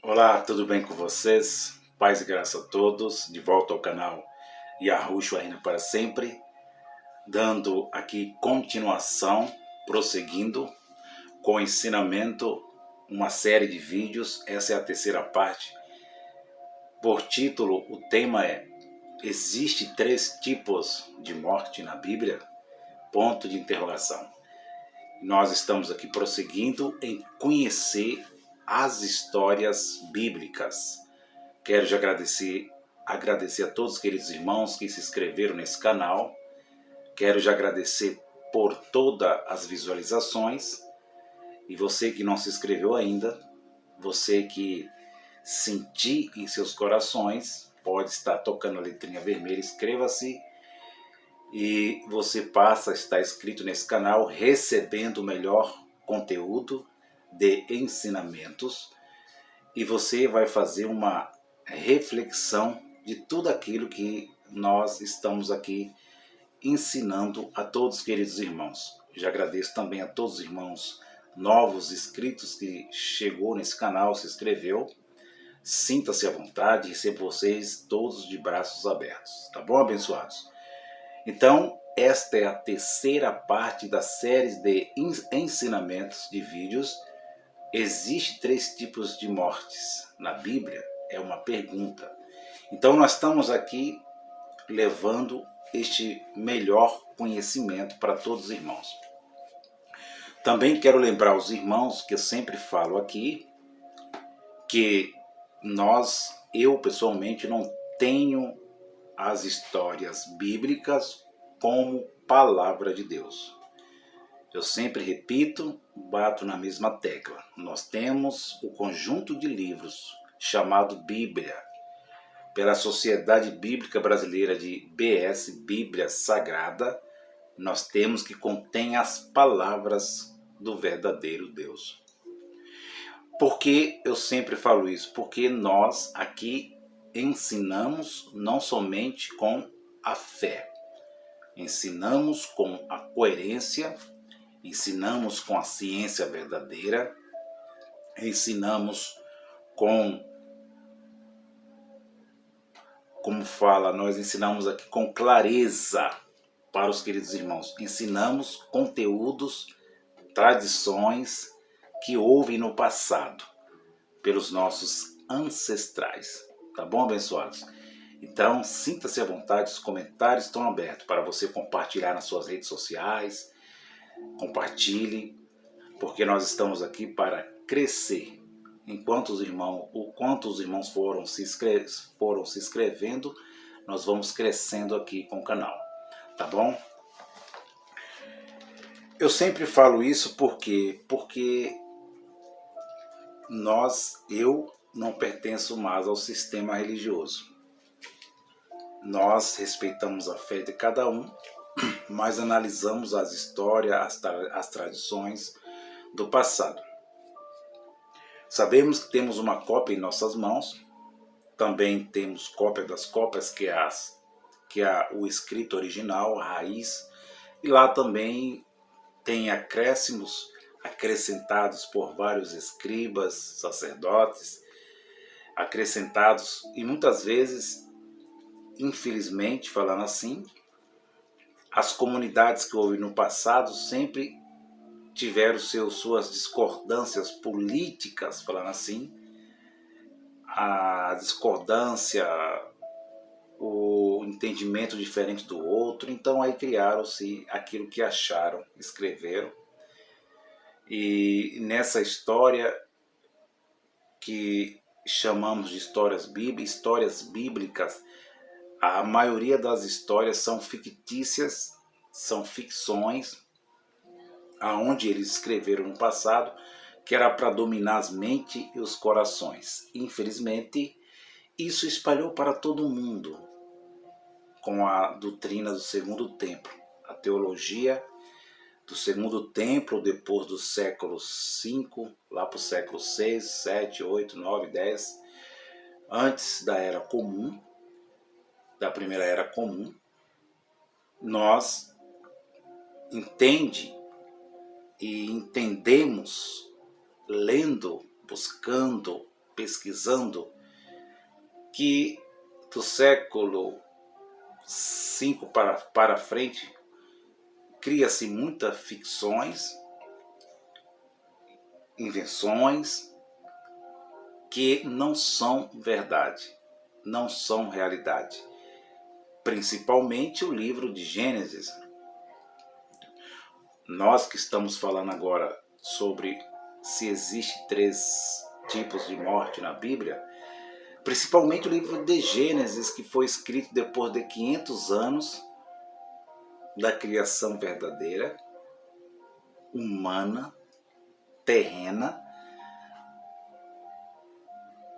Olá, tudo bem com vocês? Paz e graça a todos, de volta ao canal Yahushua Reina para sempre, dando aqui continuação, prosseguindo com o ensinamento, uma série de vídeos. Essa é a terceira parte. Por título, o tema é: existe 3 tipos de morte na Bíblia? Ponto de interrogação. Nós estamos aqui prosseguindo em conhecer as histórias bíblicas. Quero já agradecer a todos os queridos irmãos que se inscreveram nesse canal. Quero já agradecer por todas as visualizações. E você que não se inscreveu ainda, você que sentir em seus corações, pode estar tocando a letrinha vermelha, inscreva-se. E você passa a estar inscrito nesse canal, recebendo o melhor conteúdo de ensinamentos. E você vai fazer uma reflexão de tudo aquilo que nós estamos aqui ensinando a todos os queridos irmãos. Já agradeço também a todos os irmãos novos inscritos que chegou nesse canal, se inscreveu. Sinta-se à vontade, recebo vocês todos de braços abertos, tá bom, abençoados? Então, esta é a terceira parte da série de ensinamentos de vídeos. Existem 3 tipos de mortes na Bíblia? É uma pergunta. Então nós estamos aqui levando este melhor conhecimento para todos os irmãos. Também quero lembrar aos irmãos que eu sempre falo aqui, que eu pessoalmente não tenho as histórias bíblicas como palavra de Deus. Eu sempre repito, bato na mesma tecla. Nós temos o conjunto de livros chamado Bíblia, pela Sociedade Bíblica Brasileira de BS, Bíblia Sagrada. Nós temos que contém as palavras do verdadeiro Deus. Por que eu sempre falo isso? Porque nós aqui ensinamos não somente com a fé, ensinamos com a coerência, ensinamos com a ciência verdadeira, ensinamos nós ensinamos aqui com clareza para os queridos irmãos. Ensinamos conteúdos, tradições que houve no passado pelos nossos ancestrais. Tá bom, abençoados? Então, sinta-se à vontade, os comentários estão abertos para você compartilhar nas suas redes sociais. Compartilhe, porque nós estamos aqui para crescer. Enquanto os irmãos foram se inscrevendo, nós vamos crescendo aqui com o canal, tá bom? Eu sempre falo isso porque eu não pertenço mais ao sistema religioso. Nós respeitamos a fé de cada um, mas analisamos as histórias, as tradições do passado. Sabemos que temos uma cópia em nossas mãos, também temos cópia das cópias, que é o escrito original, a raiz, e lá também tem acréscimos acrescentados por vários escribas, sacerdotes, acrescentados, e muitas vezes, infelizmente, falando assim, as comunidades que houve no passado sempre tiveram suas discordâncias políticas, falando assim, a discordância, o entendimento diferente do outro. Então aí criaram-se aquilo que acharam, escreveram. E nessa história que chamamos de histórias bíblicas, a maioria das histórias são fictícias, são ficções, aonde eles escreveram no passado, que era para dominar as mentes e os corações. Infelizmente, isso espalhou para todo mundo, com a doutrina do Segundo Templo, a teologia do Segundo Templo, depois do século V, lá para o século VI, VII, VIII, IX, X, antes da Era Comum, da Primeira Era Comum, nós entendemos, lendo, buscando, pesquisando que do século V para frente cria-se muitas ficções, invenções que não são verdade, não são realidade. Principalmente o livro de Gênesis. Nós que estamos falando agora sobre se existe 3 tipos de morte na Bíblia, principalmente o livro de Gênesis, que foi escrito depois de 500 anos da criação verdadeira, humana, terrena.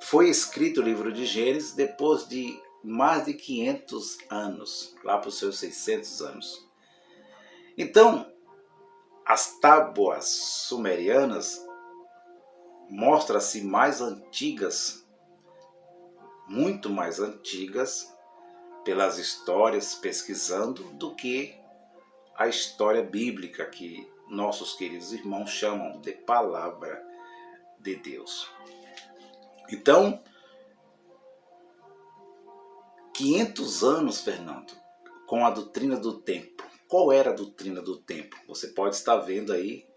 Foi escrito o livro de Gênesis depois de mais de 500 anos, lá para os seus 600 anos. Então, as tábuas sumerianas mostram-se mais antigas, muito mais antigas, pelas histórias pesquisando, do que a história bíblica que nossos queridos irmãos chamam de Palavra de Deus. Então, 500 anos, Fernando, com a doutrina do tempo. Qual era a doutrina do tempo? Você pode estar vendo aí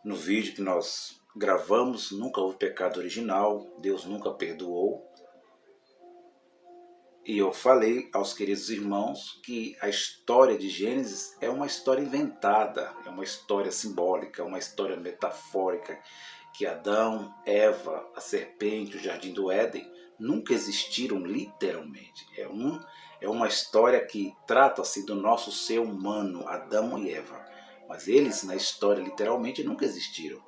no vídeo que nós gravamos, nunca houve pecado original, Deus nunca perdoou. E eu falei aos queridos irmãos que a história de Gênesis é uma história inventada, é uma história simbólica, é uma história metafórica, que Adão, Eva, a serpente, o jardim do Éden, nunca existiram literalmente. É uma história que trata-se do nosso ser humano, Adão e Eva. Mas eles, na história, literalmente, nunca existiram.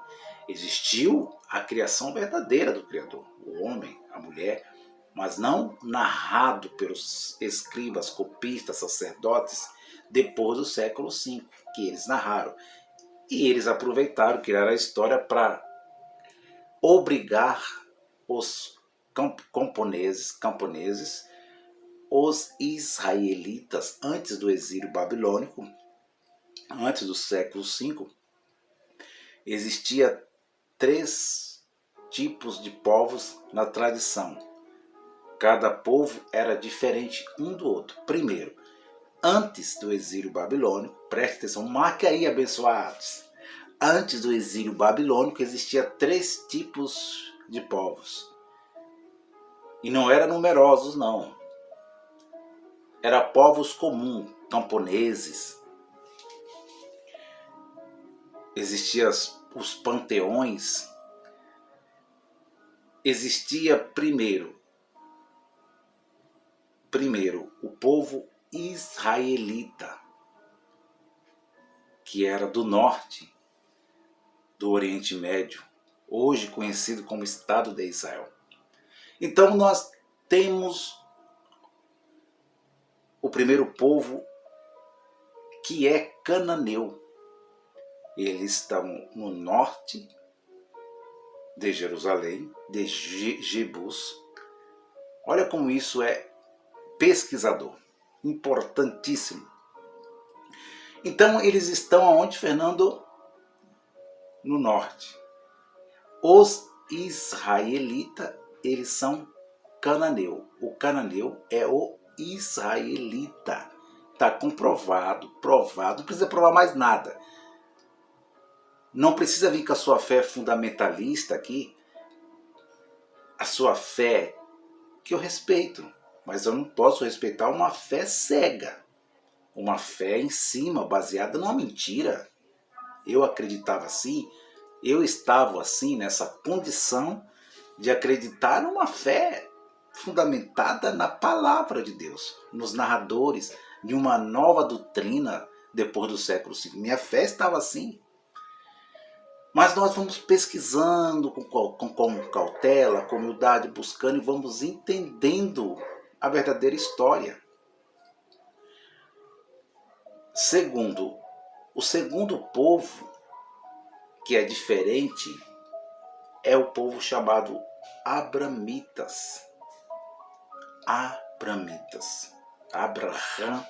Existiu a criação verdadeira do Criador, o homem, a mulher, mas não narrado pelos escribas, copistas, sacerdotes, depois do século V, que eles narraram. E eles aproveitaram, criaram a história para obrigar os camponeses, os israelitas, antes do exílio babilônico, antes do século V, existia 3 tipos de povos na tradição. Cada povo era diferente um do outro. Primeiro, antes do exílio babilônico, preste atenção, marque aí, abençoados. Antes do exílio babilônico existia 3 tipos de povos. E não eram numerosos, não. Eram povos comuns, camponeses. Existiam os panteões. Existia primeiro o povo israelita, que era do norte do Oriente Médio, hoje conhecido como Estado de Israel. Então nós temos o primeiro povo, que é cananeu. Eles estão no norte de Jerusalém, de Jebus. Olha como isso é pesquisador, importantíssimo. Então eles estão aonde, Fernando? No norte. Os israelitas, eles são cananeu. O cananeu é o israelita. Está comprovado, provado, não precisa provar mais nada. Não precisa vir com a sua fé fundamentalista aqui, a sua fé, que eu respeito, mas eu não posso respeitar uma fé cega, uma fé em cima, baseada numa mentira. Eu acreditava assim, eu estava assim, nessa condição de acreditar numa fé fundamentada na palavra de Deus, nos narradores de uma nova doutrina depois do século V. Minha fé estava assim. Mas nós vamos pesquisando com cautela, com humildade, buscando e vamos entendendo a verdadeira história. Segundo, o segundo povo, que é diferente, é o povo chamado Abramitas. Abraham,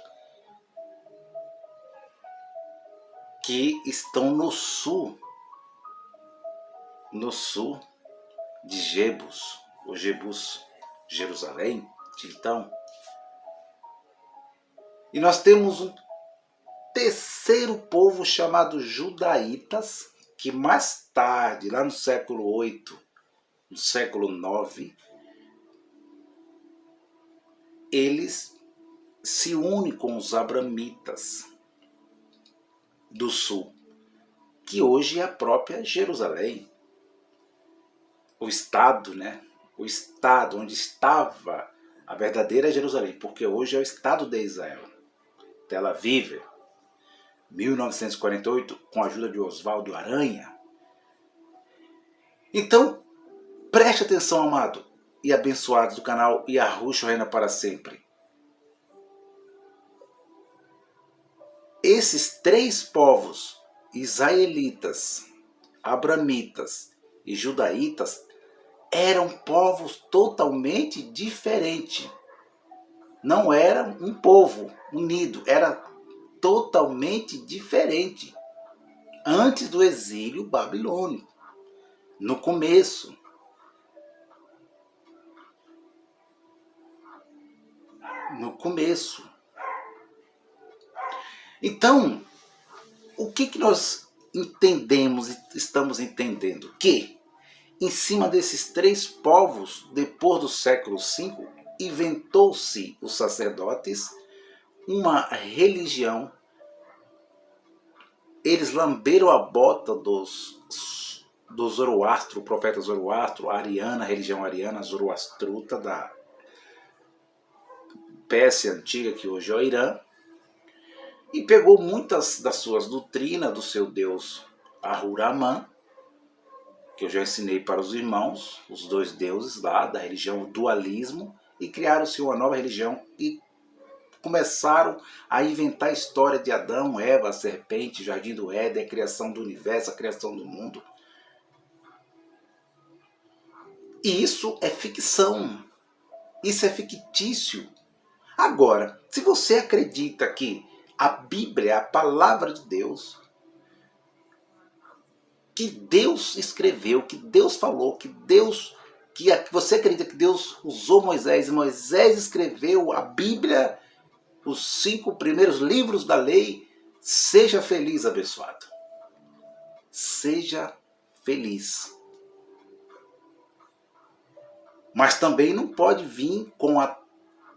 que estão no sul de Jebus, ou Jebus, Jerusalém, de então. E nós temos um terceiro povo chamado judaítas, que mais tarde, lá no século 8, no século 9, eles se unem com os abramitas do sul, que hoje é a própria Jerusalém. O estado, né? O estado onde estava a verdadeira Jerusalém, porque hoje é o estado de Israel. Tel Aviv, 1948, com a ajuda de Oswaldo Aranha. Então, preste atenção, amado e abençoados do canal Yahushua Reina para Sempre. Esses três povos, israelitas, abramitas e judaítas, eram povos totalmente diferentes. Não era um povo unido, era totalmente diferente. Antes do exílio babilônico, no começo. Então, o que nós entendemos e estamos entendendo? Que, em cima desses três povos, depois do século V, inventou-se os sacerdotes uma religião. Eles lamberam a bota do Zoroastro, o profeta Zoroastro, a ariana, a religião ariana, zoroastruta da Pérsia antiga, que hoje é o Irã, e pegou muitas das suas doutrinas do seu deus Ahura-Mazda, que eu já ensinei para os irmãos, os dois deuses lá da religião dualismo, e criaram-se uma nova religião e começaram a inventar a história de Adão, Eva, a serpente, Jardim do Éden, a criação do universo, a criação do mundo. E isso é ficção, isso é fictício. Agora, se você acredita que a Bíblia é a palavra de Deus, que Deus escreveu, que Deus falou, que você acredita que Deus usou Moisés, e Moisés escreveu a Bíblia, os 5 primeiros livros da lei, seja feliz, abençoado. Seja feliz. Mas também não pode vir com a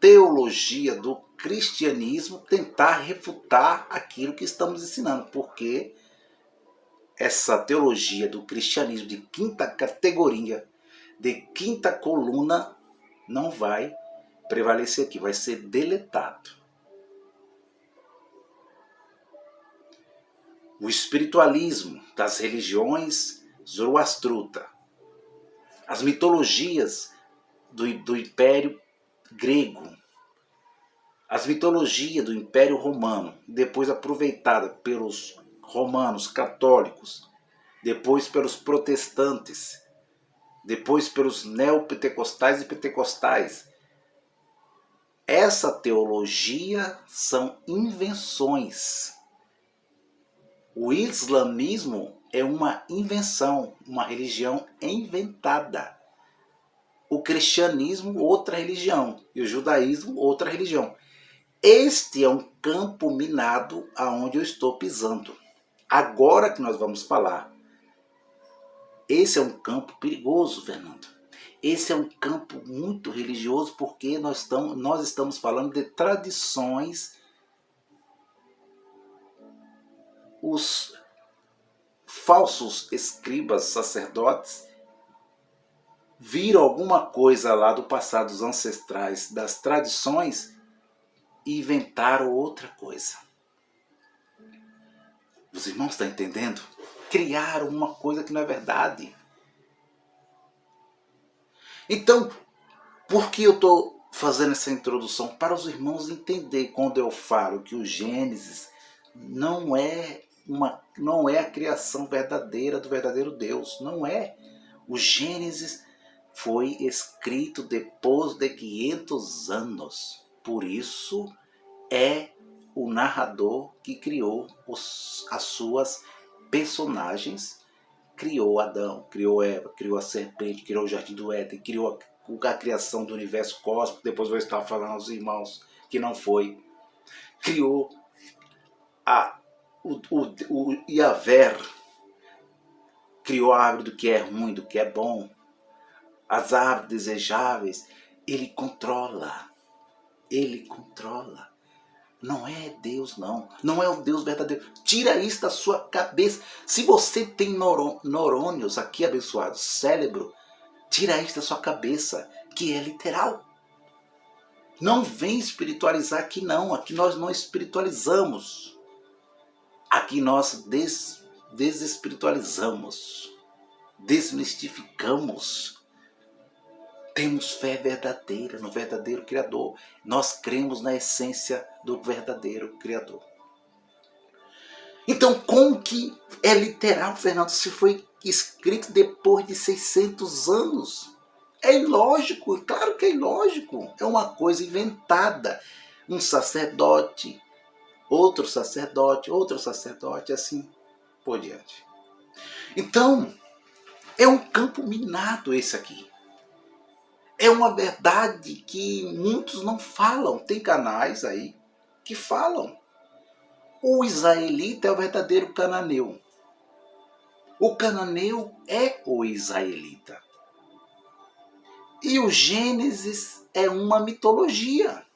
teologia do cristianismo tentar refutar aquilo que estamos ensinando, porque essa teologia do cristianismo de quinta categoria, de quinta coluna, não vai prevalecer aqui, vai ser deletado. O espiritualismo das religiões zoroastruta, as mitologias do Império Grego, as mitologias do Império Romano, depois aproveitada pelos romanos católicos, depois pelos protestantes, depois pelos neopentecostais e pentecostais. Essa teologia são invenções. O islamismo é uma invenção, uma religião inventada. O cristianismo, outra religião. E o judaísmo, outra religião. Este é um campo minado aonde eu estou pisando. Agora que nós vamos falar. Esse é um campo perigoso, Fernando. Esse é um campo muito religioso porque nós estamos falando de tradições. Os falsos escribas, sacerdotes, viram alguma coisa lá do passado dos ancestrais, das tradições, e inventaram outra coisa. Os irmãos estão entendendo? Criaram uma coisa que não é verdade. Então, por que eu estou fazendo essa introdução? Para os irmãos entenderem quando eu falo que o Gênesis não é a criação verdadeira do verdadeiro Deus. Não é. O Gênesis foi escrito depois de 500 anos. Por isso é o narrador que criou as suas personagens criou Adão, criou Eva, criou a serpente, criou o jardim do Éden, criou a criação do universo cósmico. Depois vou estar falando aos irmãos que não foi. Criou o Yahvé, criou a árvore do que é ruim, do que é bom, as árvores desejáveis. Ele controla. Ele controla. Não é Deus, não. Não é o Deus verdadeiro. Tira isso da sua cabeça. Se você tem neurônios aqui abençoados, cérebro, tira isso da sua cabeça, que é literal. Não vem espiritualizar aqui, não. Aqui nós não espiritualizamos. Aqui nós desespiritualizamos. Desmistificamos. Temos fé verdadeira no verdadeiro Criador. Nós cremos na essência do verdadeiro Criador. Então, como que é literal, Fernando, se foi escrito depois de 600 anos? É ilógico, claro que é ilógico. É uma coisa inventada. Um sacerdote, outro sacerdote, assim por diante. Então, é um campo minado esse aqui. É uma verdade que muitos não falam. Tem canais aí que falam. O israelita é o verdadeiro cananeu. O cananeu é o israelita. E o Gênesis é uma mitologia.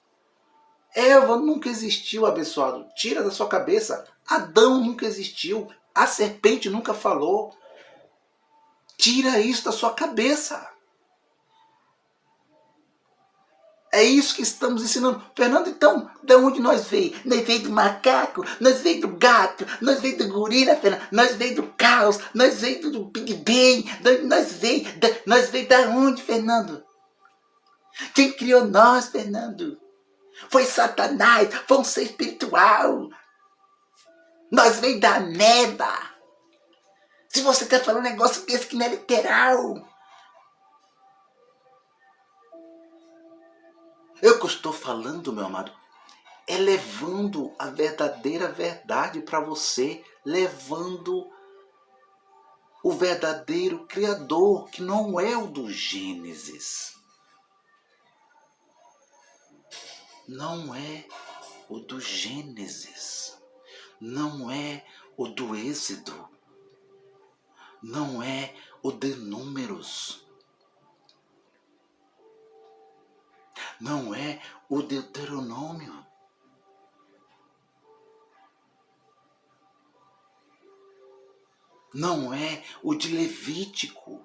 Eva nunca existiu, abençoado. Tira da sua cabeça. Adão nunca existiu. A serpente nunca falou. Tira isso da sua cabeça. É isso que estamos ensinando. Fernando, então, de onde nós veio? Nós veio do macaco, nós veio do gato, nós veio do gorila, Fernando, nós veio do caos, nós veio do Big Bang, nós veio da onde, Fernando? Quem criou nós, Fernando? Foi Satanás, foi um ser espiritual. Nós veio da ameba. Se você está falando um negócio desse que não é literal. Eu que estou falando, meu amado, é levando a verdadeira verdade para você, levando o verdadeiro Criador, que não é o do Gênesis. Não é o do Gênesis. Não é o do Êxodo. Não é o de Números. Não é o Deuteronômio. Não é o de Levítico.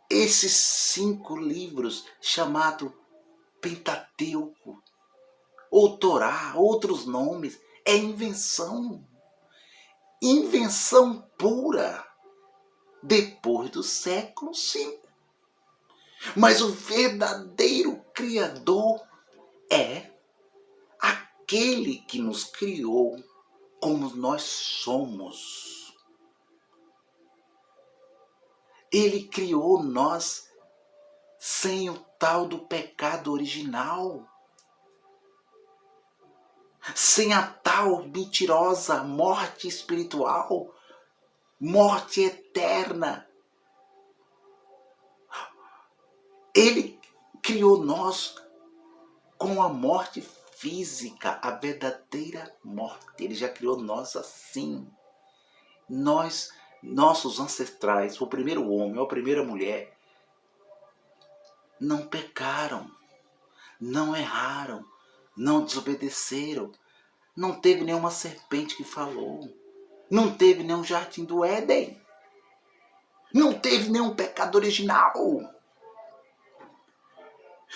Esses 5 livros chamados Pentateuco, ou Torá, outros nomes, é invenção. Invenção pura. Depois do século V. Mas o verdadeiro Criador é aquele que nos criou como nós somos. Ele criou nós sem o tal do pecado original. Sem a tal mentirosa morte espiritual, morte eterna. Ele criou nós com a morte física, a verdadeira morte. Ele já criou nós assim. Nós, nossos ancestrais, o primeiro homem ou a primeira mulher, não pecaram, não erraram, não desobedeceram. Não teve nenhuma serpente que falou. Não teve nenhum jardim do Éden. Não teve nenhum pecado original.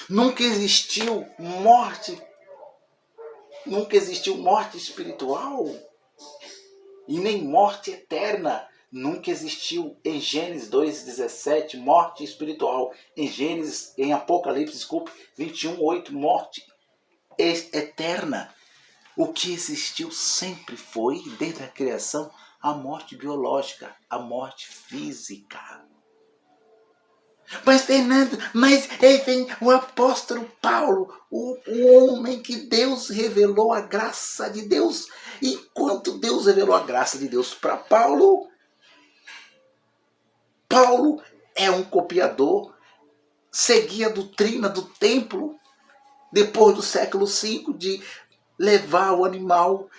Nunca existiu morte. Nunca existiu morte espiritual. E nem morte eterna. Nunca existiu em Gênesis 2:17 morte espiritual. Em Apocalipse, 21:8, morte eterna. O que existiu sempre foi, desde a criação, a morte biológica, a morte física. Mas Fernando, aí vem o apóstolo Paulo, o homem que Deus revelou a graça de Deus. E quando Deus revelou a graça de Deus para Paulo, Paulo é um copiador, seguia a doutrina do templo, depois do século V, de levar o animal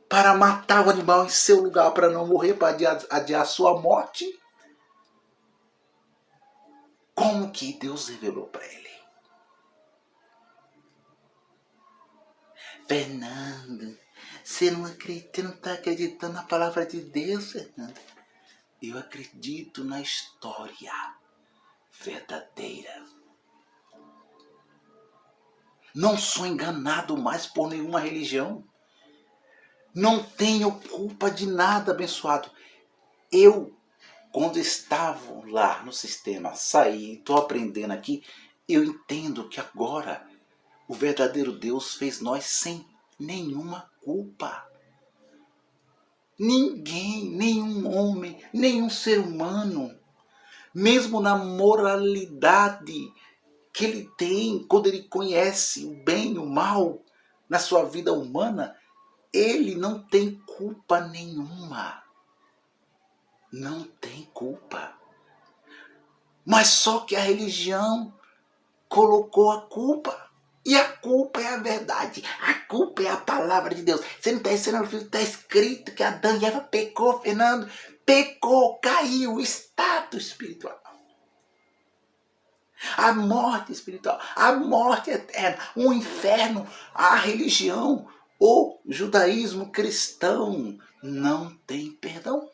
para matar o animal em seu lugar, para não morrer, para adiar sua morte. Como que Deus revelou para ele? Fernando, você não está acreditando na palavra de Deus, Fernando? Eu acredito na história verdadeira. Não sou enganado mais por nenhuma religião. Não tenho culpa de nada, abençoado. Eu, quando estava lá no sistema, saí, estou aprendendo aqui, eu entendo que agora o verdadeiro Deus fez nós sem nenhuma culpa. Ninguém, nenhum homem, nenhum ser humano, mesmo na moralidade que ele tem, quando ele conhece o bem e o mal na sua vida humana, ele não tem culpa nenhuma. Não tem culpa. Mas só que a religião colocou a culpa. E a culpa é a verdade. A culpa é a palavra de Deus. Você não está ensinando, está escrito que Adão e Eva pecou, Fernando. Pecou, caiu, o estado espiritual. A morte espiritual, a morte eterna, o inferno, a religião, o judaísmo cristão não tem perdão.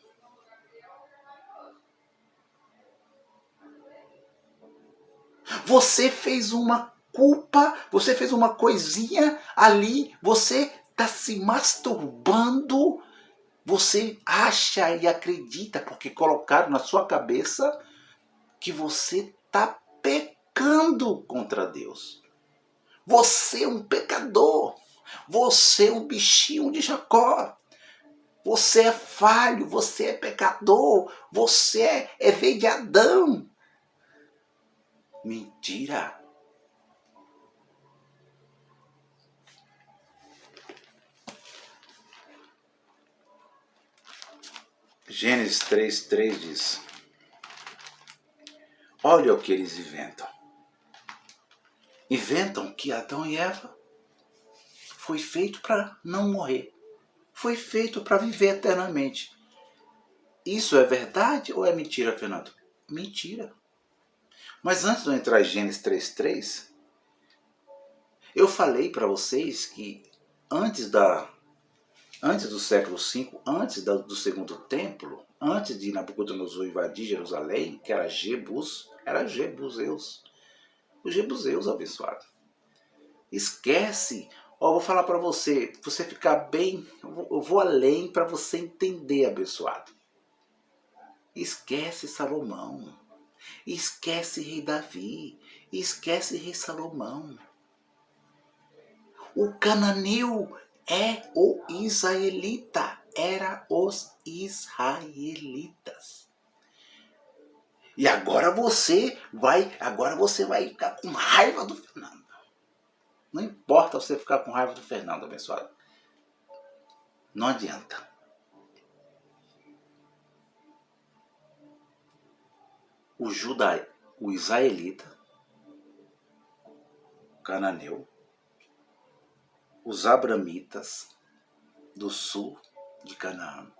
Você fez uma culpa, você fez uma coisinha ali, você está se masturbando, você acha e acredita, porque colocaram na sua cabeça que você está pecando contra Deus. Você é um pecador, você é um bichinho de Jacó. Você é falho, você é pecador, você veio de Adão. Mentira. Gênesis 3:3 diz: olha o que eles inventam. Inventam que Adão e Eva foi feito para não morrer. Foi feito para viver eternamente. Isso é verdade ou é mentira, Fernando? Mentira. Mas antes de eu entrar em Gênesis 3:3, eu falei para vocês que antes do século V, antes do segundo templo, antes de Nabucodonosor invadir Jerusalém, que era Jebuseus. Os Jebuseus abençoados. Esquece. Ó, vou falar para você ficar bem, eu vou além para você entender, abençoado. Esquece Salomão. Esquece rei Davi. Esquece rei Salomão. O cananeu é o israelita. Era os israelitas. E agora você vai ficar com raiva do Fernando. Não importa você ficar com raiva do Fernando, abençoado. Não adianta. O israelita, o cananeu, os abramitas do sul de Canaã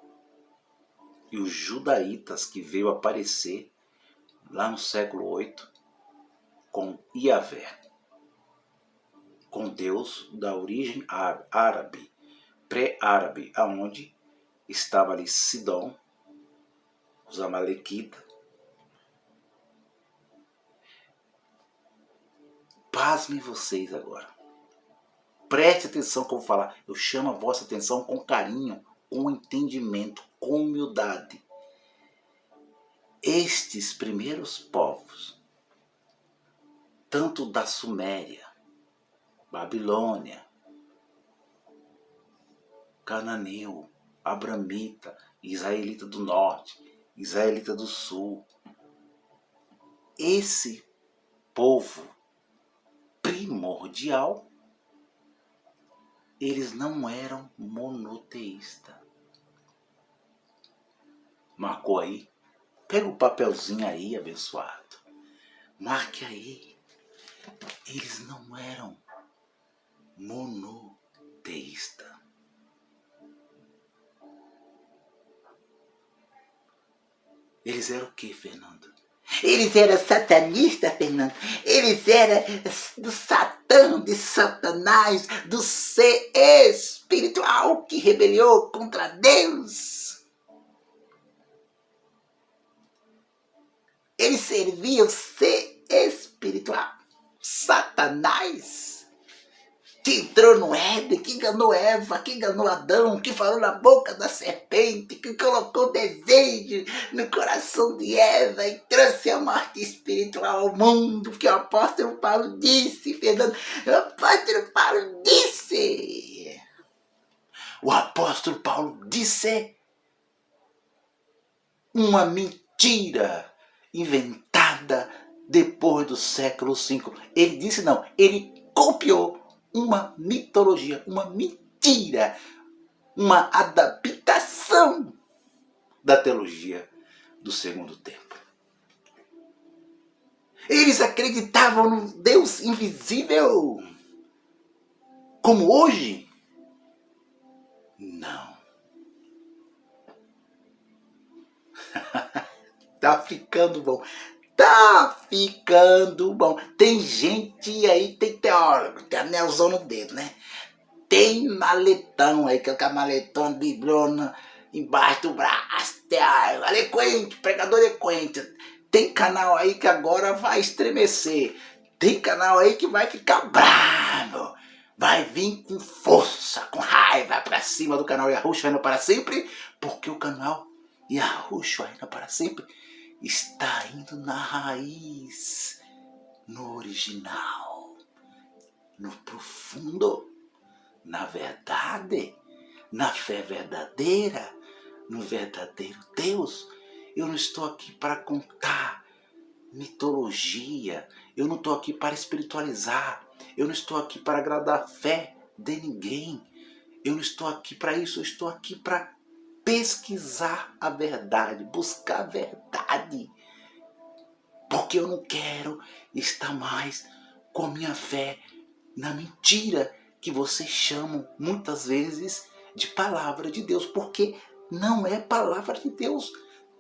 e os judaítas que veio aparecer lá no século VIII com Iavé, com Deus da origem árabe, pré-árabe, aonde estava ali Sidom, os amalequitas. Pasmem vocês agora. Preste atenção que eu vou falar. Eu chamo a vossa atenção com carinho, com entendimento, com humildade. Estes primeiros povos, tanto da Suméria, Babilônia, cananeu, abramita, israelita do norte, israelita do sul, esse povo primordial, eles não eram monoteístas. Marcou aí? Pega o papelzinho aí, abençoado. Marque aí. Eles não eram monoteístas. Eles eram o que, Fernando? Eles eram satanistas, Fernando. Eles eram do Satã, de Satanás, do ser espiritual que rebeliou contra Deus. Eles serviam o ser espiritual, Satanás, que entrou no Éden, que enganou Eva, que enganou Adão, que falou na boca da serpente, que colocou desejo no coração de Eva e trouxe a morte espiritual ao mundo, que o apóstolo Paulo disse, Fernando. O apóstolo Paulo disse. O apóstolo Paulo disse uma mentira inventada depois do século V. Ele disse não, ele copiou uma mitologia, uma mentira, uma adaptação da teologia do segundo tempo. Eles acreditavam no Deus invisível, como hoje? Não. Tá ficando bom. Tá ficando bom. Tem gente aí, tem teórico, tem anelzão no dedo, né? Tem maletão aí, que é o maletão, bibliona embaixo do braço. Tem eloquente, pregador eloquente. Tem canal aí que agora vai estremecer. Tem canal aí que vai ficar bravo. Vai vir com força, com raiva pra cima do canal Yahushua Reina para sempre, porque o canal Yahushua Reina para sempre está indo na raiz, no original, no profundo, na verdade, na fé verdadeira, no verdadeiro Deus. Eu não estou aqui para contar mitologia, eu não estou aqui para espiritualizar, eu não estou aqui para agradar a fé de ninguém, eu não estou aqui para isso, eu estou aqui para pesquisar a verdade, buscar a verdade, porque eu não quero estar mais com a minha fé na mentira que vocês chamam muitas vezes de palavra de Deus, porque não é palavra de Deus.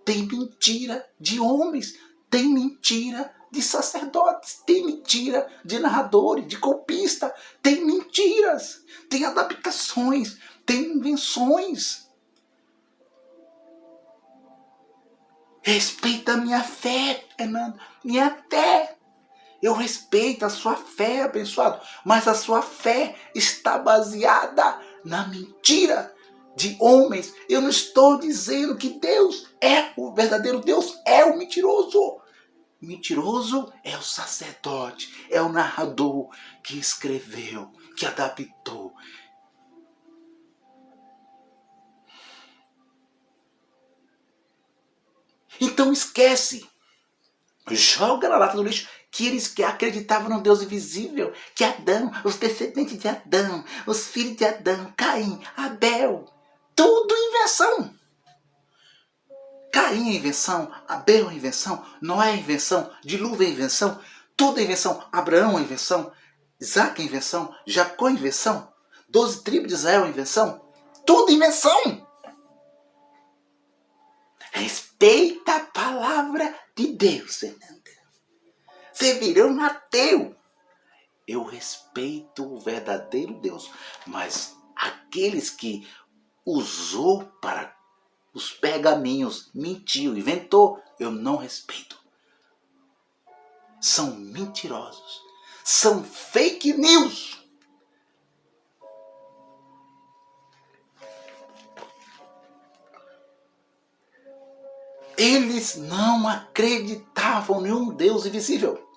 Tem mentira de homens, tem mentira de sacerdotes, tem mentira de narradores, de copista, tem mentiras, tem adaptações, tem invenções. Respeita a minha fé, Fernando, minha fé. Eu respeito a sua fé, abençoado, mas a sua fé está baseada na mentira de homens. Eu não estou dizendo que Deus é o verdadeiro Deus, é o mentiroso. Mentiroso é o sacerdote, é o narrador que escreveu, que adaptou. Então esquece, joga na lata do lixo que eles que acreditavam no Deus invisível, que Adão, os descendentes de Adão, os filhos de Adão, Caim, Abel, tudo invenção. Caim é invenção, Abel é invenção, Noé é invenção, dilúvio é invenção, tudo é invenção. Abraão é invenção, Isaac é invenção, Jacó é invenção, 12 tribos de Israel é invenção, tudo invenção. Respeita a palavra de Deus, Fernando. Você virou um ateu. Eu respeito o verdadeiro Deus, mas aqueles que usou para os pergaminhos, mentiu, inventou, eu não respeito. São mentirosos, são fake news. Eles não acreditavam em um Deus invisível.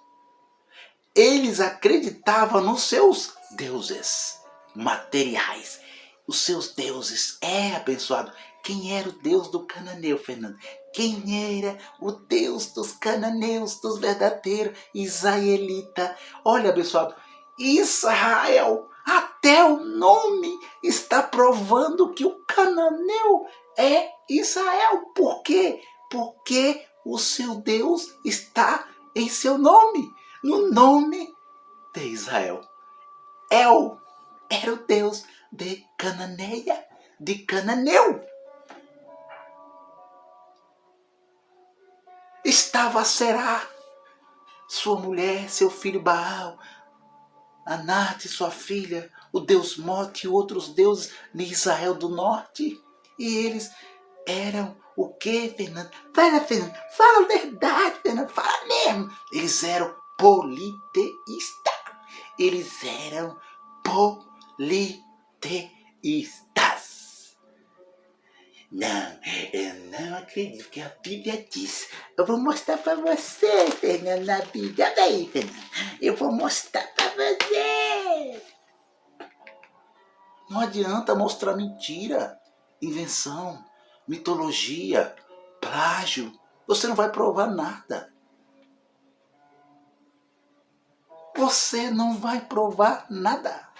Eles acreditavam nos seus deuses materiais. Os seus deuses. Abençoado. Quem era o Deus do cananeu, Fernando? Quem era o Deus dos cananeus, dos verdadeiros israelitas? Olha, abençoado. Israel. Até o nome está provando que o cananeu é Israel. Por quê? Porque o seu Deus está em seu nome, no nome de Israel. El era o Deus de Cananeia, de Cananeu. Estava Será, sua mulher, seu filho Baal, Anate, sua filha, o deus Mote e outros deuses de Israel do norte. E eles eram o quê, Fernando? Fernando, fala a verdade, Fernando, fala mesmo. Eles eram politeístas. Eles eram politeístas. Não, eu não acredito que a Bíblia diz. Eu vou mostrar para você, Fernando, na Bíblia. Olha aí, Fernando. Eu vou mostrar para você. Não adianta mostrar mentira, invenção, mitologia, plágio. Você não vai provar nada. Você não vai provar nada.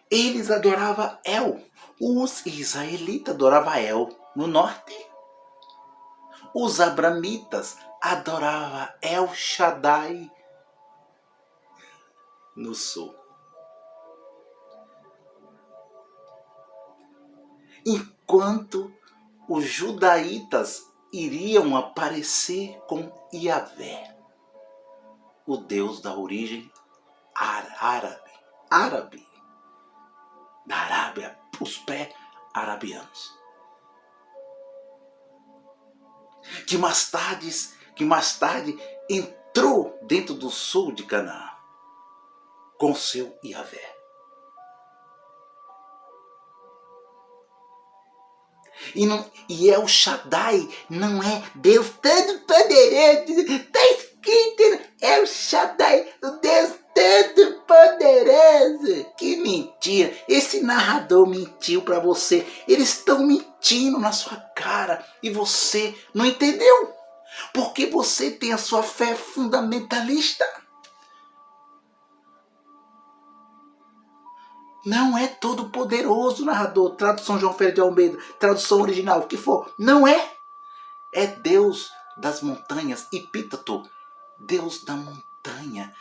Eles adoravam El. Os israelitas adoravam El no norte. Os abramitas adoravam El Shaddai no sul. Enquanto os judaítas iriam aparecer com Yahvé, o Deus da origem árabe, da Arábia, os pré-arabianos, que mais tarde entrou dentro do sul de Canaã com seu Yahvé. E El Shaddai não é Deus Todo-Poderoso. Está escrito El Shaddai, o Deus Todo-Poderoso. Que mentira. Esse narrador mentiu para você. Eles estão mentindo na sua cara e você não entendeu. Porque você tem a sua fé fundamentalista. Não é todo poderoso, narrador. Tradução João Ferreira de Almeida. Tradução original, o que for. Não é. É Deus das montanhas. Epíteto. Deus da montanha.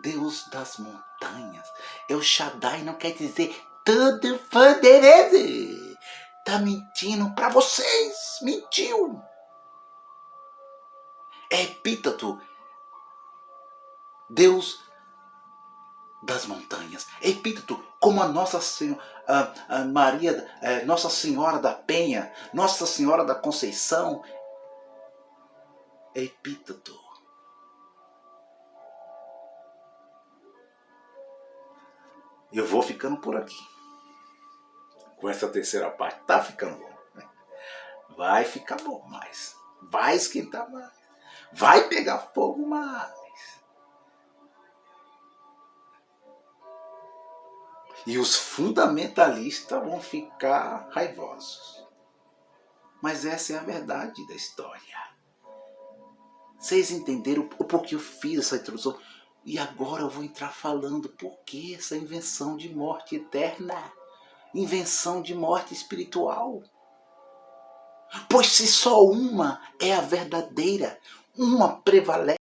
Deus das montanhas. El Shaddai não quer dizer todo poderoso. Tá mentindo para vocês. Mentiu. É epíteto. Deus das montanhas. Epíteto, como a Nossa Senhora, a Maria, Nossa Senhora da Penha, Nossa Senhora da Conceição. Epíteto. Eu vou ficando por aqui. Com essa terceira parte, tá ficando bom. Vai ficar bom mais. Vai esquentar mais. Vai pegar fogo mais. E os fundamentalistas vão ficar raivosos. Mas essa é a verdade da história. Vocês entenderam o porquê eu fiz essa introdução? E agora eu vou entrar falando por que essa invenção de morte eterna. Invenção de morte espiritual. Pois se só uma é a verdadeira, uma prevalece.